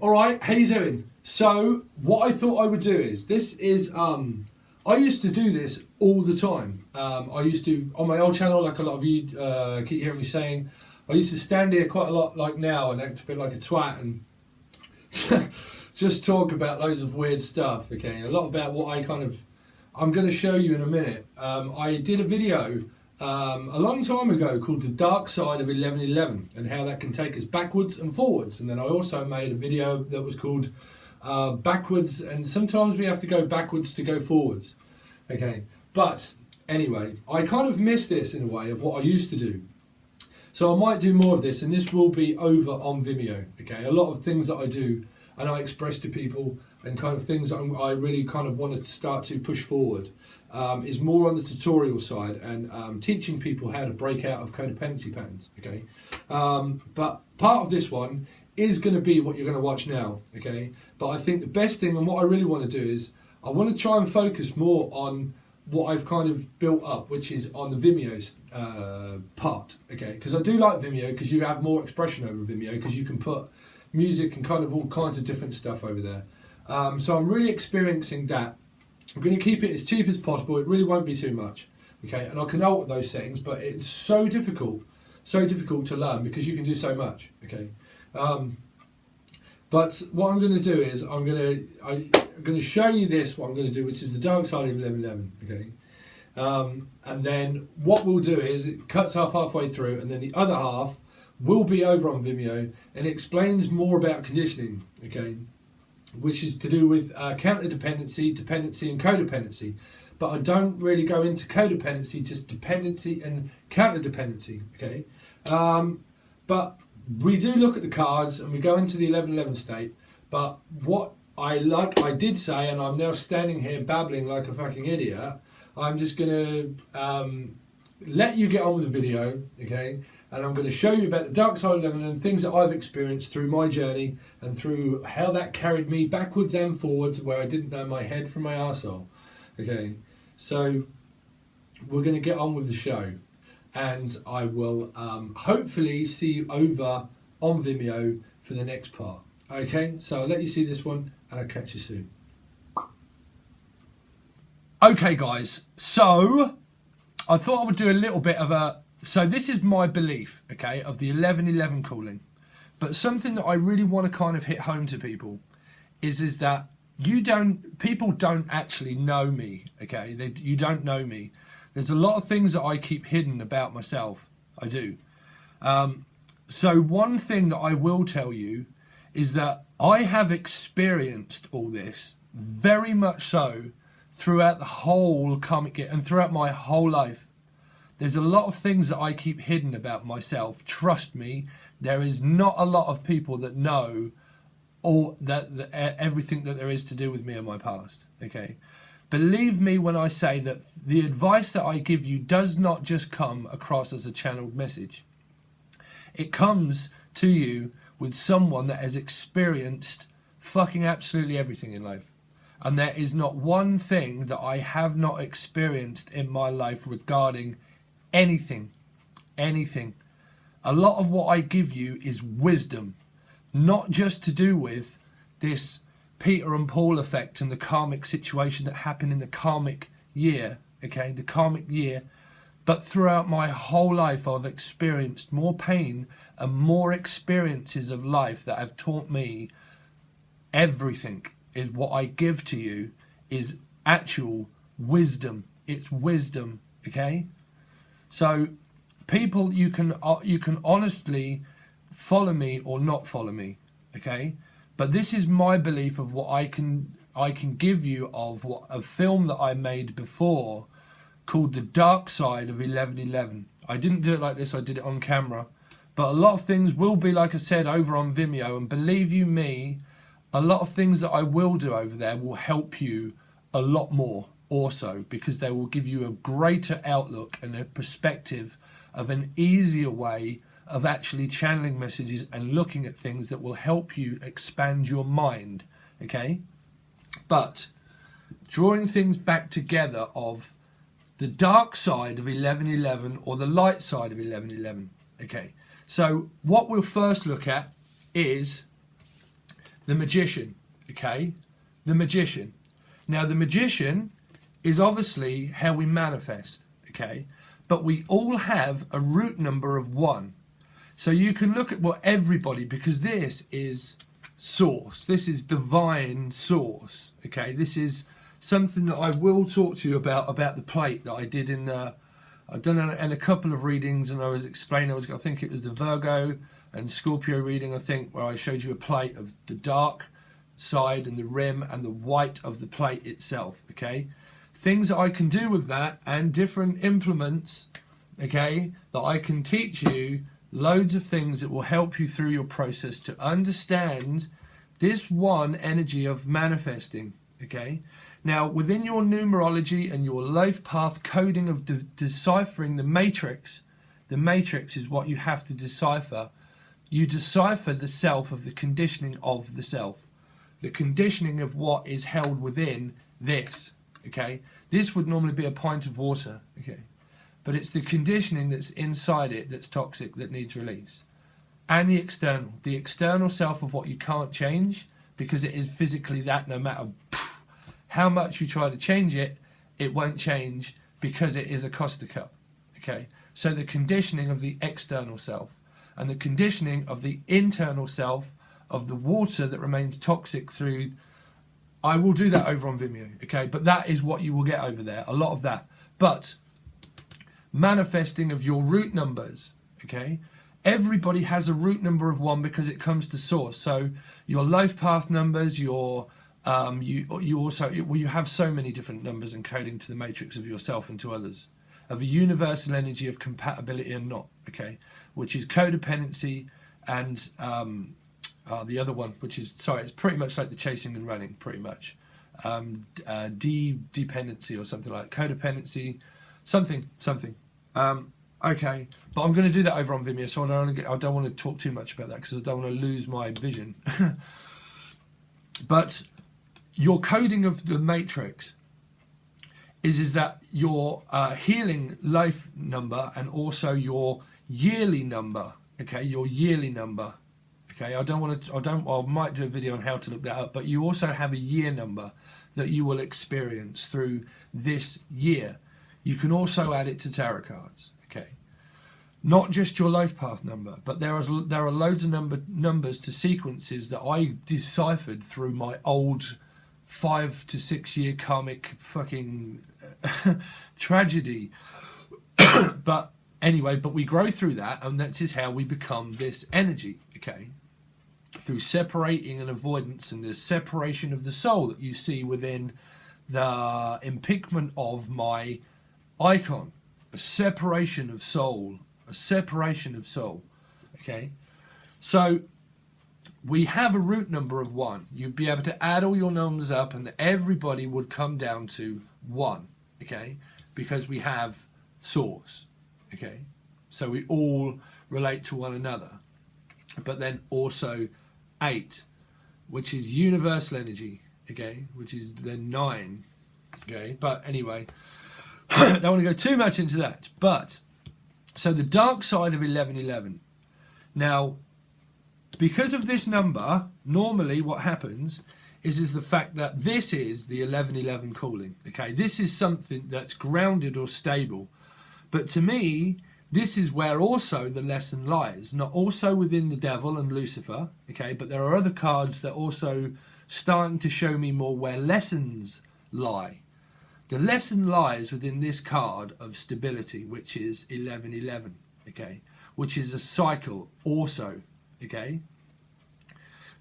alright, how you doing? So, what I thought I would do is, I used to do this all the time. I used to, on my old channel, like a lot of you keep hearing me saying, I used to stand here quite a lot like now and act a bit like a twat and just talk about loads of weird stuff, okay? A lot about what I'm going to show you in a minute. I did a video a long time ago called The Dark Side of 1111 and how that can take us backwards and forwards. And then I also made a video that was called Backwards, and sometimes we have to go backwards to go forwards. Okay, but anyway, I kind of miss this in a way of what I used to do. So I might do more of this, and this will be over on Vimeo. Okay, a lot of things that I do and I express to people and kind of things that I really kind of wanted to start to push forward is more on the tutorial side and teaching people how to break out of codependency patterns. Okay, but part of this one is going to be what you're going to watch now. Okay, but I think the best thing and what I really want to do is I want to try and focus more on what I've kind of built up, which is on the Vimeo's part. Okay, because I do like Vimeo because you have more expression over Vimeo because you can put music and kind of all kinds of different stuff over there. So I'm really experiencing that. I'm going to keep it as cheap as possible. It really won't be too much. Okay, and I can alter those settings, but it's so difficult to learn because you can do so much. Okay, but what I'm going to do is I'm going to show you this. What I'm going to do, which is the dark side of 1111. Okay, and then what we'll do is it cuts off halfway through, and then the other half will be over on Vimeo and explains more about conditioning. Okay, which is to do with counterdependency, dependency and codependency. But I don't really go into codependency, just dependency and counterdependency, okay? But we do look at the cards and we go into the 1111 state. But what I did say, and I'm now standing here babbling like a fucking idiot, I'm just going to let you get on with the video, okay? And I'm going to show you about the dark side of 11 and things that I've experienced through my journey and through how that carried me backwards and forwards where I didn't know my head from my arsehole. Okay, so we're going to get on with the show. And I will hopefully see you over on Vimeo for the next part. Okay, so I'll let you see this one and I'll catch you soon. Okay guys, so I thought I would do a little bit of a... So this is my belief, okay, of the 1111 calling. But something that I really want to kind of hit home to people is that people don't actually know me, okay? You don't know me. There's a lot of things that I keep hidden about myself. I do. So one thing that I will tell you is that I have experienced all this very much so throughout the whole karmic year and throughout my whole life. There's a lot of things that I keep hidden about myself. Trust me, there is not a lot of people that know all everything that there is to do with me and my past. Okay, believe me when I say that the advice that I give you does not just come across as a channeled message. It comes to you with someone that has experienced fucking absolutely everything in life. And there is not one thing that I have not experienced in my life regarding anything. A lot of what I give you is wisdom, not just to do with this Peter and Paul effect and the karmic situation that happened in the karmic year, okay, the karmic year, but throughout my whole life I've experienced more pain and more experiences of life that have taught me everything. Is what I give to you is actual wisdom. It's wisdom, okay? So people, you can honestly follow me or not follow me, okay? But this is my belief of what I can give you of a film that I made before called The Dark Side of 1111. I didn't do it like this, I did it on camera. But a lot of things will be, like I said, over on Vimeo. And believe you me, a lot of things that I will do over there will help you a lot more also, because they will give you a greater outlook and a perspective of an easier way of actually channeling messages and looking at things that will help you expand your mind, okay? But drawing things back together of the dark side of 1111 or the light side of 1111, okay? So what we'll first look at is the Magician, okay? The Magician. Now, the Magician is obviously how we manifest, okay? But we all have a root number of 1. So you can look at what everybody, because this is source. This is divine source, okay? This is something that I will talk to you about the plate that I did in I've done in a couple of readings, and I was explaining, I think it was the Virgo and Scorpio reading, I think, where I showed you a plate of the dark side and the rim and the white of the plate itself, okay? Things that I can do with that and different implements, okay, that I can teach you, loads of things that will help you through your process to understand this one energy of manifesting, okay? Now, within your numerology and your life path coding of deciphering the matrix is what you have to decipher. You decipher the self of the conditioning of the self. The conditioning of what is held within this, okay? This would normally be a pint of water, okay? But it's the conditioning that's inside it that's toxic, that needs release. And the external self of what you can't change, because it is physically that, no matter how much you try to change it, it won't change because it is a Costa cup, okay? So the conditioning of the external self and the conditioning of the internal self of the water that remains toxic through, I will do that over on Vimeo, okay? But that is what you will get over there, a lot of that. But manifesting of your root numbers, okay? Everybody has a root number of 1 because it comes to source. So your life path numbers, your you have so many different numbers encoding to the matrix of yourself and to others, of a universal energy of compatibility and not, okay, which is codependency, and the other one, which is, sorry, it's pretty much like the chasing and running, pretty much, dependency or something like codependency, something. Okay, but I'm going to do that over on Vimeo, so I don't want to talk too much about that because I don't want to lose my vision. But your coding of the matrix is that your healing life number and also your yearly number, okay, your yearly number, okay, I might do a video on how to look that up, but you also have a year number that you will experience through this year. You can also add it to tarot cards, okay, not just your life path number, but there are loads of numbers to sequences that I deciphered through my old 5 to 6 year karmic fucking tragedy. But anyway, but we grow through that, and that is how we become this energy, okay? Through separating and avoidance and the separation of the soul that you see within the impiquement of my icon. A separation of soul. A separation of soul. Okay? So we have a root number of 1. You'd be able to add all your numbers up and everybody would come down to 1. Okay? Because we have source. Okay? So we all relate to one another. But then also 8, which is universal energy. Okay? Which is the 9. Okay? But anyway, I don't want to go too much into that. But, so the dark side of 1111. Now, because of this number, normally what happens is the fact that this is the 1111 calling. Okay, this is something that's grounded or stable. But to me, this is where also the lesson lies. Not also within the devil and Lucifer, okay, but there are other cards that also starting to show me more where lessons lie. The lesson lies within this card of stability, which is 1111, okay, which is a cycle also, okay,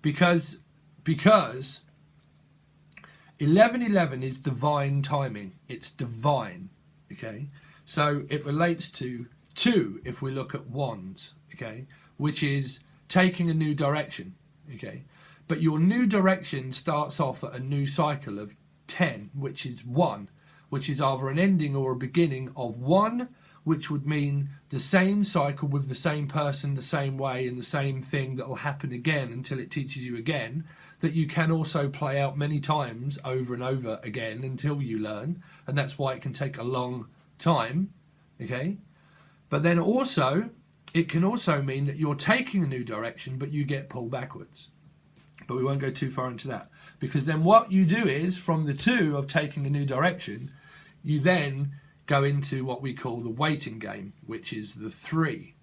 because 1111 is divine timing. It's divine, okay, so it relates to 2 if we look at wands, okay, which is taking a new direction, okay, but your new direction starts off at a new cycle of 10, which is 1, which is either an ending or a beginning of 1, which would mean the same cycle with the same person, the same way, and the same thing that will happen again until it teaches you again, that you can also play out many times over and over again until you learn, and that's why it can take a long time, okay? But then also, it can also mean that you're taking a new direction, but you get pulled backwards. But we won't go too far into that, because then what you do is, from the 2 of taking a new direction, you then go into what we call the waiting game, which is the 3.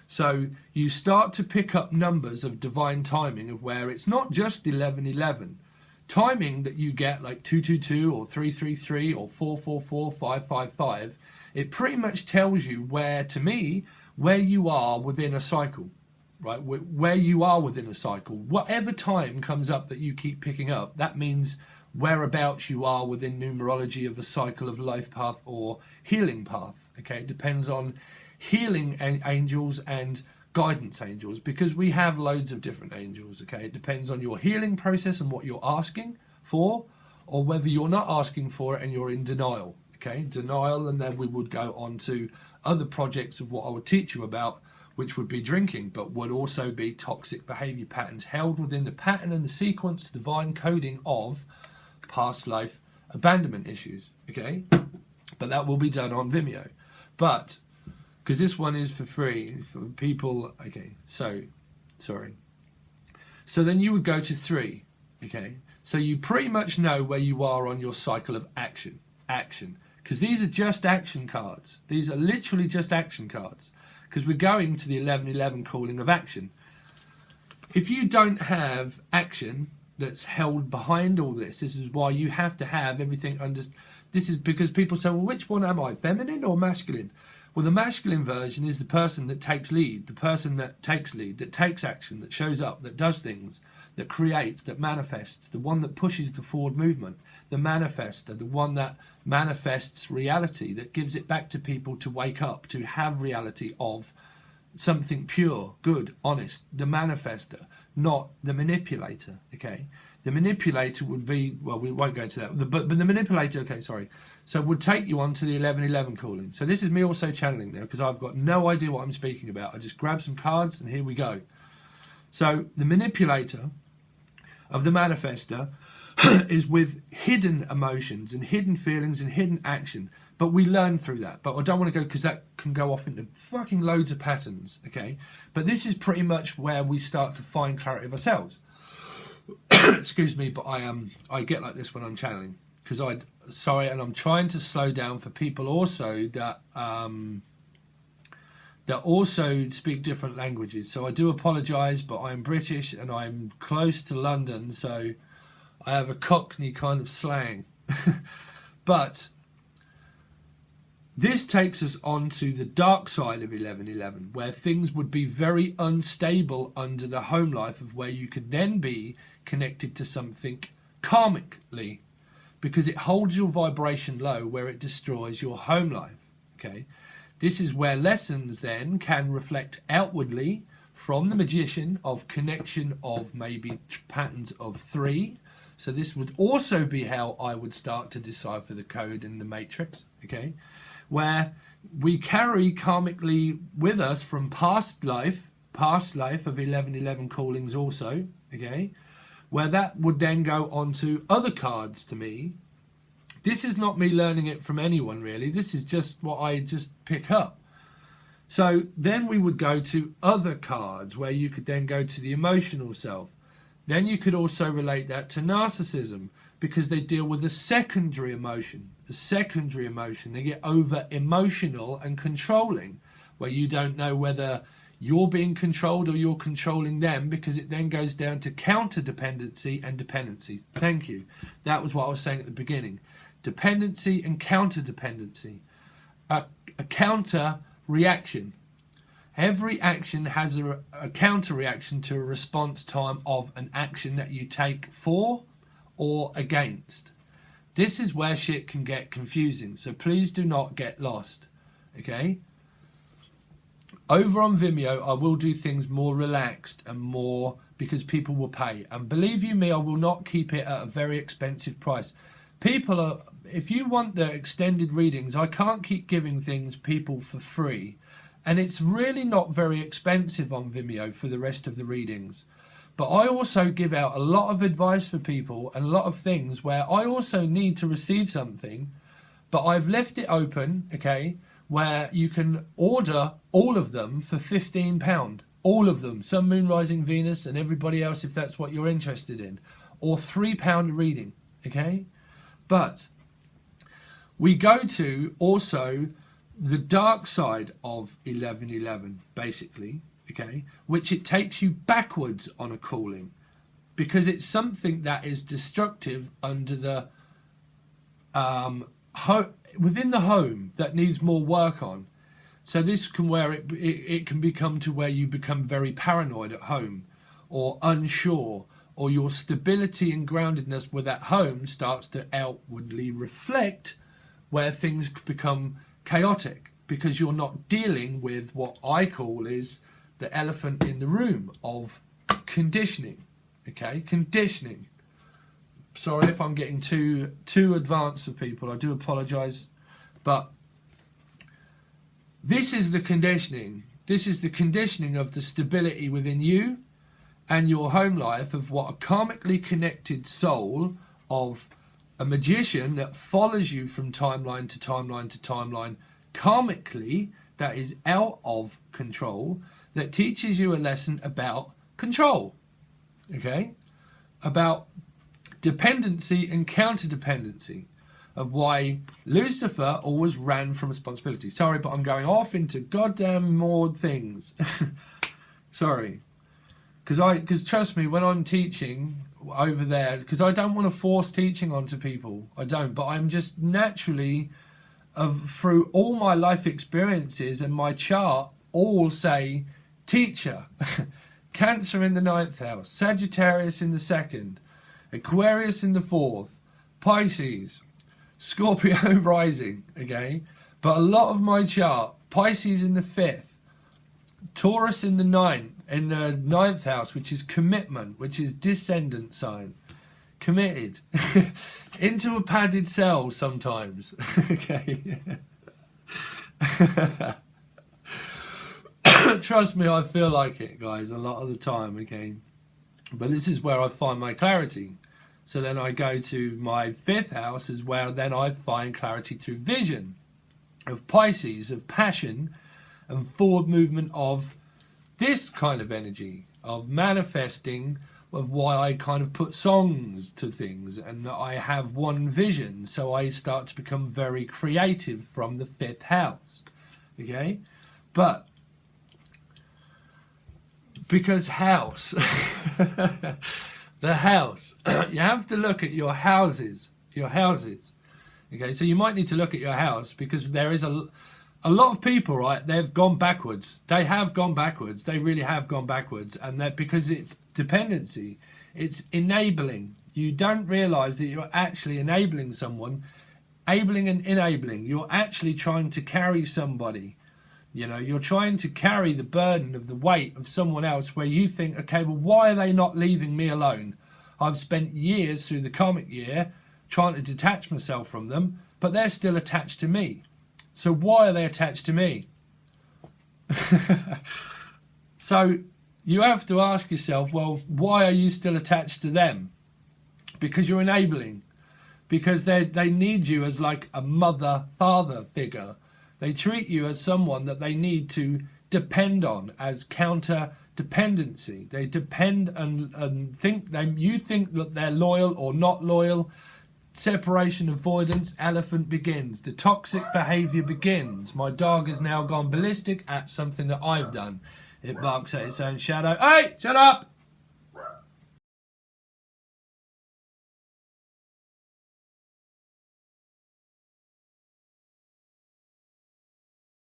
So you start to pick up numbers of divine timing, of where it's not just 1111. Timing that you get, like 222 or 333 or 444, 555, it pretty much tells you where, to me, where you are within a cycle. Right, where you are within a cycle. Whatever time comes up that you keep picking up, that means whereabouts you are within numerology of a cycle of life path or healing path. Okay, it depends on healing angels and guidance angels, because we have loads of different angels. Okay, it depends on your healing process and what you're asking for, or whether you're not asking for it and you're in denial. Okay, denial, and then we would go on to other projects of what I would teach you about, which would be drinking, but would also be toxic behavior patterns held within the pattern and the sequence divine coding of past life abandonment issues. Okay, but that will be done on Vimeo. But because this one is for free for people. Okay, so sorry. So then you would go to 3. Okay, so you pretty much know where you are on your cycle of action, because these are just action cards. These are literally just action cards, because we're going to the 1111 calling of action. If you don't have action that's held behind all this is why you have to have everything under. This is because people say, well, which one am I, feminine or masculine? Well, the masculine version is the person that takes lead, the person that takes lead, that takes action, that shows up, that does things, that creates, that manifests, the one that pushes the forward movement, the manifester, the one that manifests reality, that gives it back to people to wake up, to have reality of something pure, good, honest, the manifester, not the manipulator. Okay, the manipulator would be, well, we won't go into that, but the manipulator, okay, sorry, so would take you on to the 1111 calling. So this is me also channeling now, because I've got no idea what I'm speaking about. I just grab some cards and here we go. So the manipulator of the manifester is with hidden emotions and hidden feelings and hidden action, but we learn through that. But I don't want to go, because that can go off into fucking loads of patterns. Okay, but this is pretty much where we start to find clarity of ourselves. Excuse me, but I get like this when I'm channeling, because and I'm trying to slow down for people also that also speak different languages. So I do apologise, but I'm British and I'm close to London, so I have a Cockney kind of slang. But this takes us on to the dark side of 1111, where things would be very unstable under the home life, of where you could then be connected to something karmically, because it holds your vibration low, where it destroys your home life. Okay, this is where lessons then can reflect outwardly from the magician of connection of maybe patterns of 3. So this would also be how I would start to decipher the code in the matrix. Okay, where we carry karmically with us from past life of 1111 callings also. Okay, where that would then go on to other cards to me. This is not me learning it from anyone really. This is just what I just pick up. So then we would go to other cards, where you could then go to the emotional self. Then you could also relate that to narcissism, because they deal with a secondary emotion. A secondary emotion. They get over emotional and controlling, where you don't know whether you're being controlled or you're controlling them, because it then goes down to counter dependency and dependency. Thank you. That was what I was saying at the beginning. Dependency and counter dependency. A counter reaction. Every action has a counter reaction to a response time of an action that you take for or against. This is where shit can get confusing, so please do not get lost. Okay? Over on Vimeo, I will do things more relaxed and more because people will pay. And believe you me, I will not keep it at a very expensive price. People are, if you want the extended readings, I can't keep giving things people for free. And it's really not very expensive on Vimeo for the rest of the readings. But I also give out a lot of advice for people and a lot of things where I also need to receive something. But I've left it open, okay, where you can order all of them for £15. All of them. Sun, Moon, Rising, Venus, and everybody else if that's what you're interested in. Or £3 reading. Okay? But we go to also the dark side of 1111, basically. Okay? Which it takes you backwards on a calling. Because it's something that is destructive under the within the home that needs more work on. So this can where it can become to where you become very paranoid at home, or unsure, or your stability and groundedness with at home starts to outwardly reflect where things become chaotic, because you're not dealing with what I call is the elephant in the room of conditioning. Okay, conditioning. Sorry if I'm getting too advanced for people. I do apologise, but this is the conditioning. This is the conditioning of the stability within you and your home life of what a karmically connected soul of a magician that follows you from timeline to timeline to timeline, karmically, that is out of control, that teaches you a lesson about control. Okay? About dependency and counterdependency, of why Lucifer always ran from responsibility. Sorry, but I'm going off into goddamn more things. Sorry. Because trust me, when I'm teaching over there, because I don't want to force teaching onto people. I don't. But I'm just naturally, through all my life experiences and my chart, all say teacher. Cancer in the 9th house, Sagittarius in the 2nd, Aquarius in the 4th, Pisces, Scorpio rising, okay? But a lot of my chart, Pisces in the 5th, Taurus in the 9th house, which is commitment, which is descendant sign, committed, into a padded cell sometimes, okay? Trust me, I feel like it, guys, a lot of the time, okay? But this is where I find my clarity. So then I go to my 5th house, is where then I find clarity through vision of Pisces, of passion and forward movement of this kind of energy, of manifesting, of why I kind of put songs to things and I have one vision. So I start to become very creative from the 5th house, okay? But because house, the house, you have to look at your houses, okay? So you might need to look at your house, because there is a lot of people, right, they've gone backwards. They have gone backwards. They really have gone backwards. And that because it's dependency, it's enabling. You don't realise that you're actually enabling someone, enabling and enabling. You're actually trying to carry somebody. You know, you're trying to carry the burden of the weight of someone else, where you think, okay, well, why are they not leaving me alone? I've spent years through the karmic year trying to detach myself from them, but they're still attached to me. So why are they attached to me? So you have to ask yourself, well, why are you still attached to them? Because you're enabling. Because they need you as like a mother-father figure. They treat you as someone that they need to depend on, as counter-dependency. They depend and you think that they're loyal or not loyal. Separation avoidance, elephant begins. The toxic behaviour begins. My dog has now gone ballistic at something that I've done. It barks at its own shadow. Hey, shut up!